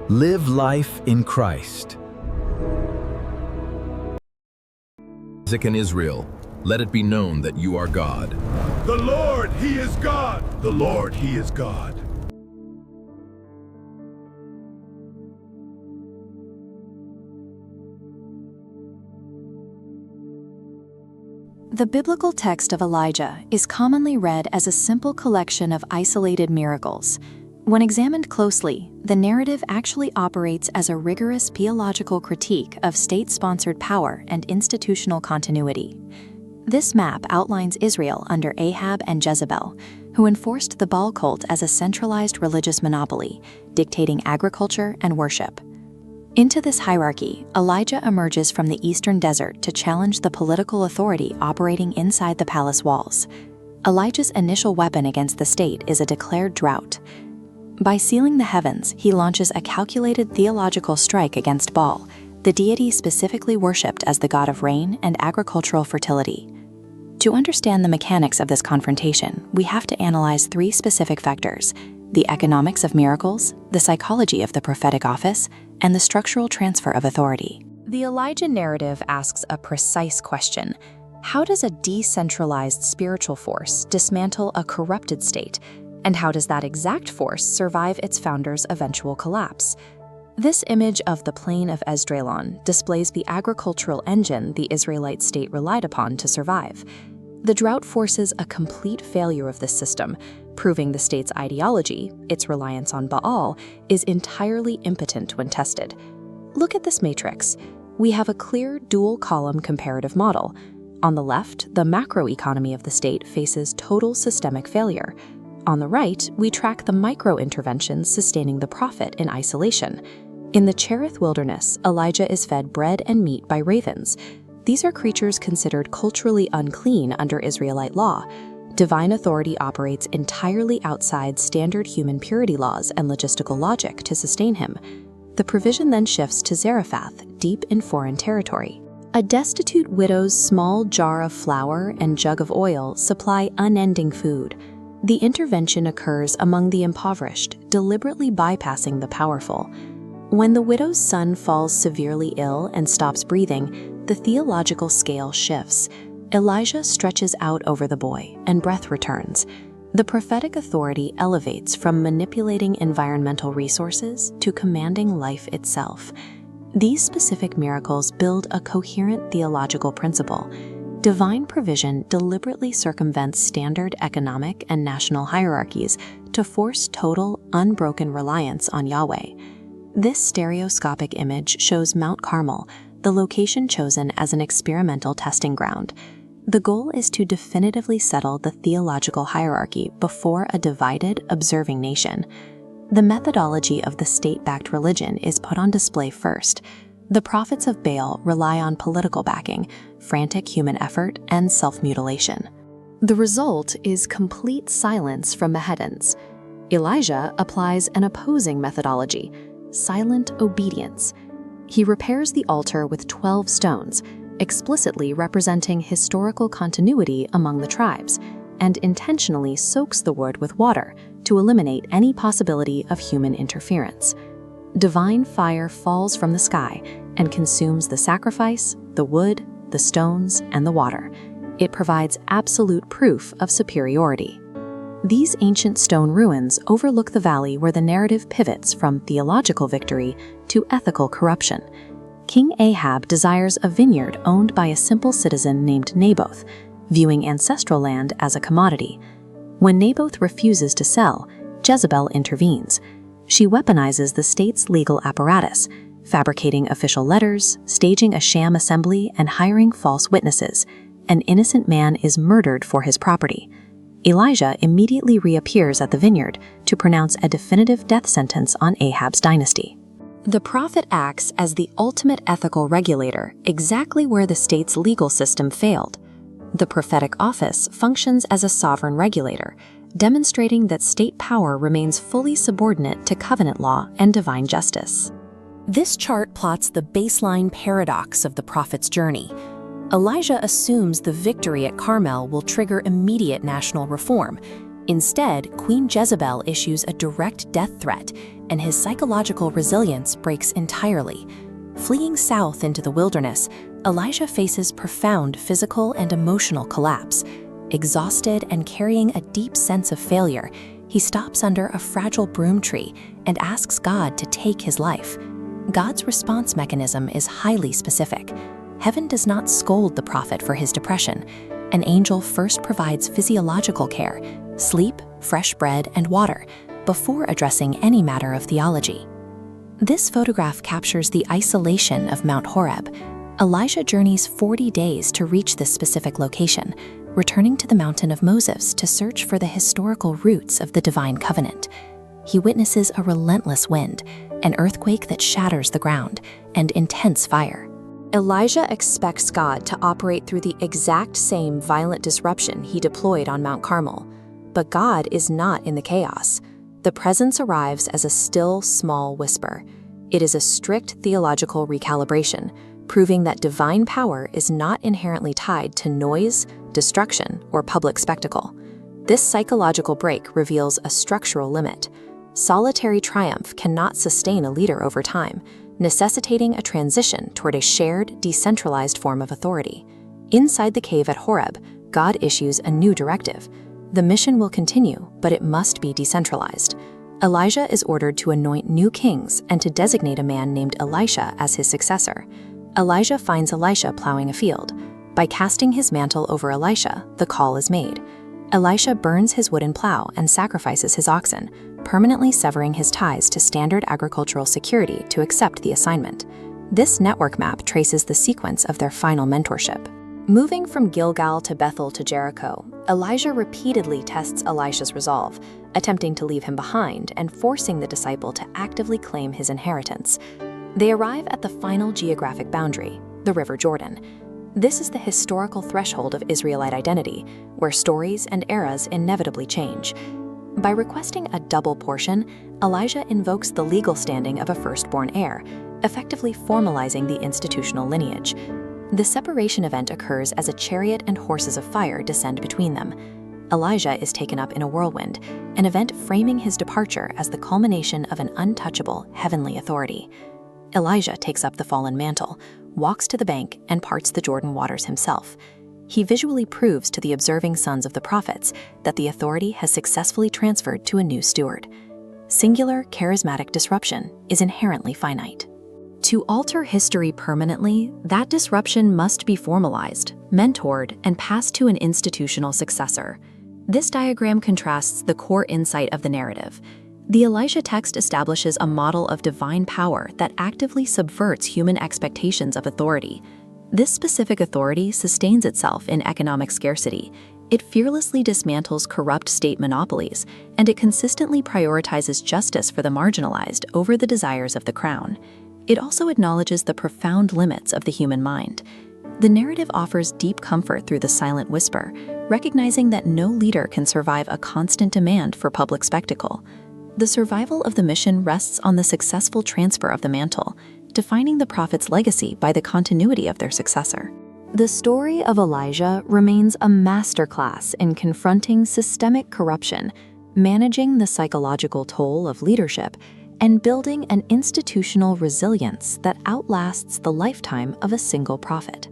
Live life in Christ. Isaac and Israel, let it be known that you are God. The Lord, He is God. The Lord, He is God. The biblical text of Elijah is commonly read as a simple collection of isolated miracles. When examined closely, the narrative actually operates as a rigorous theological critique of state-sponsored power and institutional continuity. This map outlines Israel under Ahab and Jezebel, who enforced the Baal cult as a centralized religious monopoly, dictating agriculture and worship. Into this hierarchy, Elijah emerges from the eastern desert to challenge the political authority operating inside the palace walls. Elijah's initial weapon against the state is a declared drought. By sealing the heavens, he launches a calculated theological strike against Baal, the deity specifically worshipped as the god of rain and agricultural fertility. To understand the mechanics of this confrontation, we have to analyze three specific vectors: the economics of miracles, the psychology of the prophetic office, and the structural transfer of authority. The Elijah narrative asks a precise question: how does a decentralized spiritual force dismantle a corrupted state? And how does that exact force survive its founder's eventual collapse? This image of the plain of Esdraelon displays the agricultural engine the Israelite state relied upon to survive. The drought forces a complete failure of this system, proving the state's ideology, its reliance on Baal, is entirely impotent when tested. Look at this matrix. We have a clear dual-column comparative model. On the left, the macroeconomy of the state faces total systemic failure. On the right, we track the micro-interventions sustaining the prophet in isolation. In the Cherith wilderness, Elijah is fed bread and meat by ravens. These are creatures considered culturally unclean under Israelite law. Divine authority operates entirely outside standard human purity laws and logistical logic to sustain him. The provision then shifts to Zarephath, deep in foreign territory. A destitute widow's small jar of flour and jug of oil supply unending food. The intervention occurs among the impoverished, deliberately bypassing the powerful. When the widow's son falls severely ill and stops breathing, the theological scale shifts. Elijah stretches out over the boy, and breath returns. The prophetic authority elevates from manipulating environmental resources to commanding life itself. These specific miracles build a coherent theological principle. Divine provision deliberately circumvents standard economic and national hierarchies to force total, unbroken reliance on Yahweh. This stereoscopic image shows Mount Carmel, the location chosen as an experimental testing ground. The goal is to definitively settle the theological hierarchy before a divided, observing nation. The methodology of the state-backed religion is put on display first. The prophets of Baal rely on political backing, frantic human effort, and self-mutilation. The result is complete silence from the heavens. Elijah applies an opposing methodology: silent obedience. He repairs the altar with 12 stones, explicitly representing historical continuity among the tribes, and intentionally soaks the wood with water to eliminate any possibility of human interference. Divine fire falls from the sky and consumes the sacrifice, the wood, the stones, and the water. It provides absolute proof of superiority. These ancient stone ruins overlook the valley where the narrative pivots from theological victory to ethical corruption. King Ahab desires a vineyard owned by a simple citizen named Naboth, viewing ancestral land as a commodity. When Naboth refuses to sell, Jezebel intervenes. She weaponizes the state's legal apparatus, fabricating official letters, staging a sham assembly, and hiring false witnesses. An innocent man is murdered for his property. Elijah immediately reappears at the vineyard to pronounce a definitive death sentence on Ahab's dynasty. The prophet acts as the ultimate ethical regulator, exactly where the state's legal system failed. The prophetic office functions as a sovereign regulator, demonstrating that state power remains fully subordinate to covenant law and divine justice. This chart plots the baseline paradox of the prophet's journey. Elijah assumes the victory at Carmel will trigger immediate national reform. Instead, Queen Jezebel issues a direct death threat, and his psychological resilience breaks entirely. Fleeing south into the wilderness, Elijah faces profound physical and emotional collapse. Exhausted and carrying a deep sense of failure, he stops under a fragile broom tree and asks God to take his life. God's response mechanism is highly specific. Heaven does not scold the prophet for his depression. An angel first provides physiological care, sleep, fresh bread, and water, before addressing any matter of theology. This photograph captures the isolation of Mount Horeb. Elijah journeys 40 days to reach this specific location, returning to the mountain of Moses to search for the historical roots of the divine covenant. He witnesses a relentless wind, an earthquake that shatters the ground, and intense fire. Elijah expects God to operate through the exact same violent disruption he deployed on Mount Carmel. But God is not in the chaos. The presence arrives as a still, small whisper. It is a strict theological recalibration, proving that divine power is not inherently tied to noise, destruction, or public spectacle. This psychological break reveals a structural limit. Solitary triumph cannot sustain a leader over time, necessitating a transition toward a shared, decentralized form of authority. Inside the cave at Horeb, God issues a new directive. The mission will continue, but it must be decentralized. Elijah is ordered to anoint new kings and to designate a man named Elisha as his successor. Elijah finds Elisha plowing a field. By casting his mantle over Elisha, the call is made. Elisha burns his wooden plow and sacrifices his oxen, permanently severing his ties to standard agricultural security to accept the assignment. This network map traces the sequence of their final mentorship. Moving from Gilgal to Bethel to Jericho, Elijah repeatedly tests Elisha's resolve, attempting to leave him behind and forcing the disciple to actively claim his inheritance. They arrive at the final geographic boundary, the River Jordan. This is the historical threshold of Israelite identity, where stories and eras inevitably change. By requesting a double portion, Elijah invokes the legal standing of a firstborn heir, effectively formalizing the institutional lineage. The separation event occurs as a chariot and horses of fire descend between them. Elijah is taken up in a whirlwind, an event framing his departure as the culmination of an untouchable heavenly authority. Elijah takes up the fallen mantle, walks to the bank, and parts the Jordan waters himself. He visually proves to the observing sons of the prophets that the authority has successfully transferred to a new steward. Singular, charismatic disruption is inherently finite. To alter history permanently, that disruption must be formalized, mentored, and passed to an institutional successor. This diagram contrasts the core insight of the narrative. The Elisha text establishes a model of divine power that actively subverts human expectations of authority. This specific authority sustains itself in economic scarcity. It fearlessly dismantles corrupt state monopolies, and it consistently prioritizes justice for the marginalized over the desires of the crown. It also acknowledges the profound limits of the human mind. The narrative offers deep comfort through the silent whisper, recognizing that no leader can survive a constant demand for public spectacle. The survival of the mission rests on the successful transfer of the mantle, defining the prophet's legacy by the continuity of their successor. The story of Elijah remains a masterclass in confronting systemic corruption, managing the psychological toll of leadership, and building an institutional resilience that outlasts the lifetime of a single prophet.